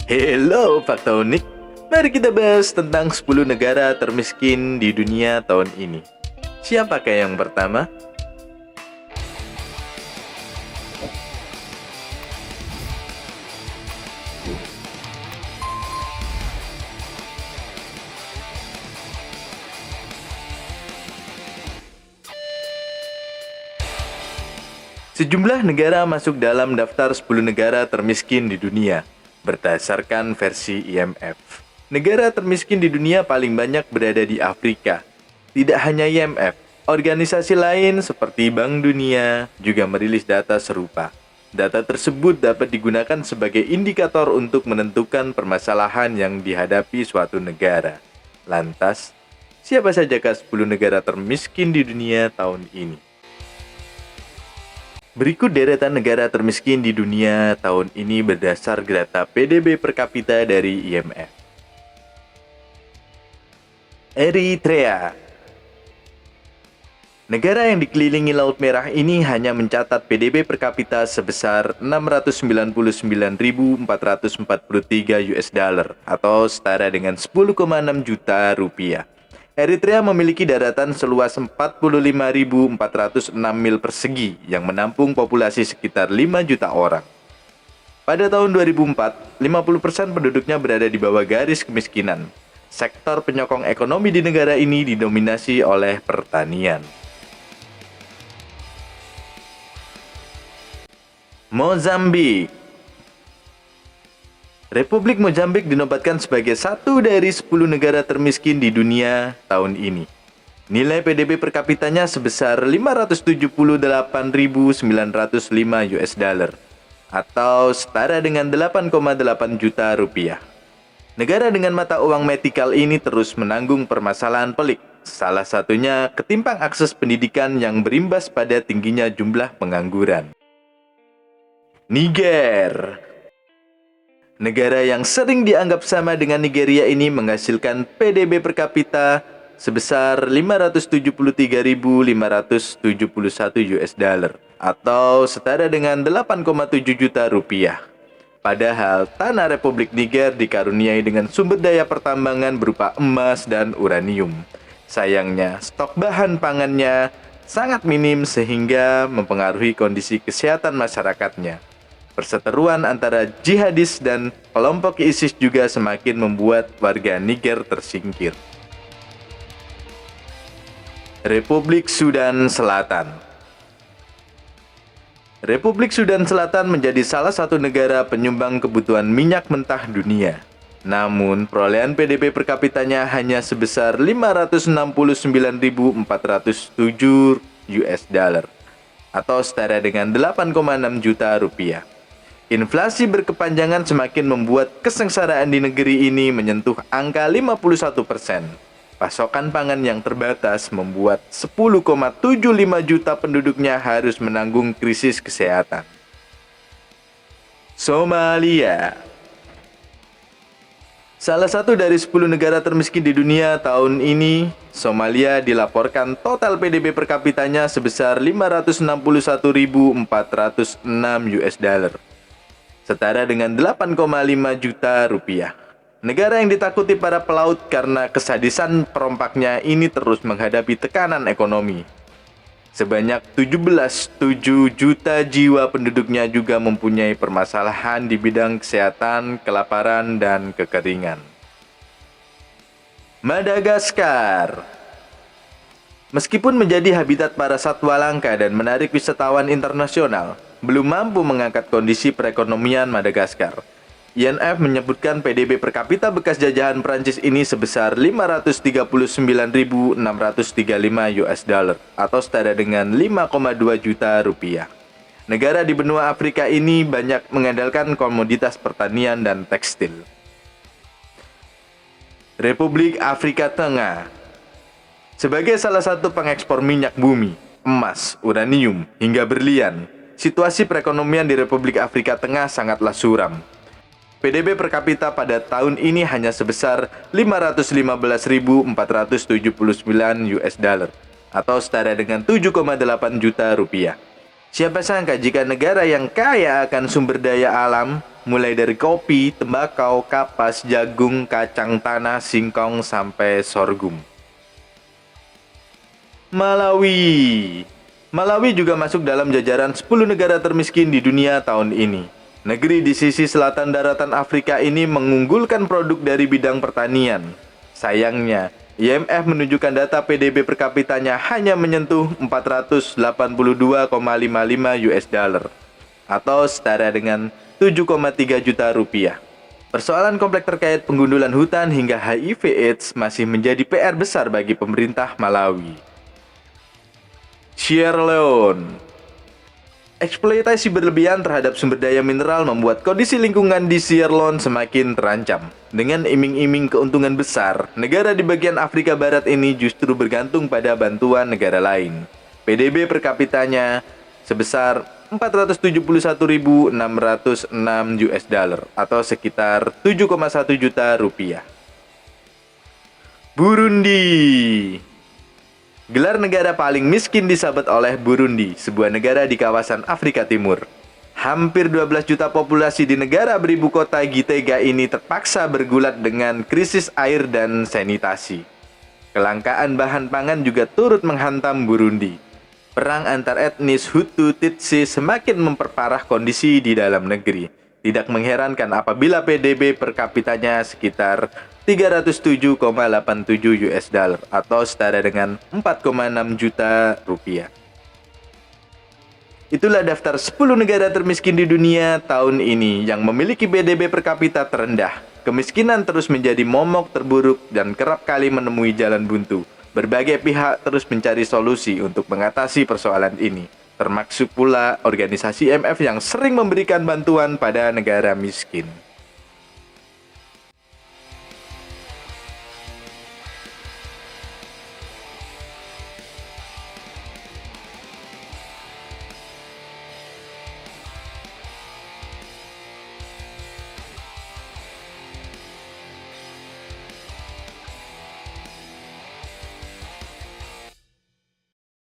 Hello Fakta Unik. Mari kita bahas tentang 10 negara termiskin di dunia tahun ini. Siapakah yang pertama? Sejumlah negara masuk dalam daftar 10 negara termiskin di dunia berdasarkan versi IMF. Negara termiskin di dunia paling banyak berada di Afrika. Tidak hanya IMF, organisasi lain seperti Bank Dunia juga merilis data serupa. Data tersebut dapat digunakan sebagai indikator untuk menentukan permasalahan yang dihadapi suatu negara. Lantas, siapa sajakah 10 negara termiskin di dunia tahun ini? Berikut deretan negara termiskin di dunia tahun ini berdasar data PDB per kapita dari IMF. Eritrea. Negara yang dikelilingi Laut Merah ini hanya mencatat PDB per kapita sebesar 699.443 US dollar atau setara dengan 10,6 juta rupiah. Eritrea memiliki daratan seluas 45.406 mil persegi yang menampung populasi sekitar 5 juta orang. Pada tahun 2004, 50% penduduknya berada di bawah garis kemiskinan. Sektor penyokong ekonomi di negara ini didominasi oleh pertanian. Mozambik. Republik Mozambik dinobatkan sebagai satu dari 10 negara termiskin di dunia tahun ini. Nilai PDB per kapitanya sebesar 578.905 US dollar atau setara dengan 8,8 juta rupiah. Negara dengan mata uang metikal ini terus menanggung permasalahan pelik, salah satunya ketimpang akses pendidikan yang berimbas pada tingginya jumlah pengangguran. Niger. Negara yang sering dianggap sama dengan Nigeria ini menghasilkan PDB per kapita sebesar 573.571 US dollar atau setara dengan 8,7 juta rupiah. Padahal tanah Republik Niger dikaruniai dengan sumber daya pertambangan berupa emas dan uranium. Sayangnya, stok bahan pangannya sangat minim sehingga mempengaruhi kondisi kesehatan masyarakatnya. Perseteruan antara jihadis dan kelompok ISIS juga semakin membuat warga Niger tersingkir. Republik Sudan Selatan. Republik Sudan Selatan menjadi salah satu negara penyumbang kebutuhan minyak mentah dunia. Namun, perolehan PDB per kapitanya hanya sebesar 569.407 US dollar atau setara dengan 8,6 juta rupiah. Inflasi berkepanjangan semakin membuat kesengsaraan di negeri ini menyentuh angka 51%. Pasokan pangan yang terbatas membuat 10,75 juta penduduknya harus menanggung krisis kesehatan. Somalia. Salah satu dari 10 negara termiskin di dunia tahun ini, Somalia dilaporkan total PDB per kapitanya sebesar 561.406 US dollar. Setara dengan 8,5 juta rupiah. Negara yang ditakuti para pelaut karena kesadisan perompaknya ini terus menghadapi tekanan ekonomi. Sebanyak 17,7 juta jiwa penduduknya juga mempunyai permasalahan di bidang kesehatan, kelaparan, dan kekeringan. Madagaskar. Meskipun menjadi habitat para satwa langka dan menarik wisatawan internasional, belum mampu mengangkat kondisi perekonomian Madagaskar. IMF menyebutkan PDB per kapita bekas jajahan Prancis ini sebesar 539.635 US dollar atau setara dengan 5,2 juta rupiah. Negara di benua Afrika ini banyak mengandalkan komoditas pertanian dan tekstil. Republik Afrika Tengah. Sebagai salah satu pengekspor minyak bumi, emas, uranium, hingga berlian, situasi perekonomian di Republik Afrika Tengah sangatlah suram. PDB per kapita pada tahun ini hanya sebesar 515.479 US dollar atau setara dengan 7,8 juta rupiah. Siapa sangka jika negara yang kaya akan sumber daya alam mulai dari kopi, tembakau, kapas, jagung, kacang tanah, singkong, sampai sorghum. Malawi. Malawi juga masuk dalam jajaran 10 negara termiskin di dunia tahun ini. Negeri di sisi selatan daratan Afrika ini mengunggulkan produk dari bidang pertanian. Sayangnya, IMF menunjukkan data PDB per kapitanya hanya menyentuh 482,55 US dollar atau setara dengan 7,3 juta rupiah. Persoalan kompleks terkait penggundulan hutan hingga HIV/AIDS masih menjadi PR besar bagi pemerintah Malawi. Sierra Leone. Eksploitasi berlebihan terhadap sumber daya mineral membuat kondisi lingkungan di Sierra Leone semakin terancam. Dengan iming-iming keuntungan besar, negara di bagian Afrika Barat ini justru bergantung pada bantuan negara lain. PDB per kapitanya sebesar 471.606 US dollar atau sekitar 7,1 juta rupiah. Burundi. Gelar negara paling miskin disabat oleh Burundi, sebuah negara di kawasan Afrika Timur. Hampir 12 juta populasi di negara beribu kota Gitega ini terpaksa bergulat dengan krisis air dan sanitasi. Kelangkaan bahan pangan juga turut menghantam Burundi. Perang antar etnis Hutu-Tutsi semakin memperparah kondisi di dalam negeri. Tidak mengherankan apabila PDB per kapitanya sekitar 307,87 US dollar atau setara dengan 4,6 juta rupiah. Itulah daftar 10 negara termiskin di dunia tahun ini yang memiliki PDB per kapita terendah. Kemiskinan terus menjadi momok terburuk dan kerap kali menemui jalan buntu. Berbagai pihak terus mencari solusi untuk mengatasi persoalan ini, termasuk pula organisasi IMF yang sering memberikan bantuan pada negara miskin.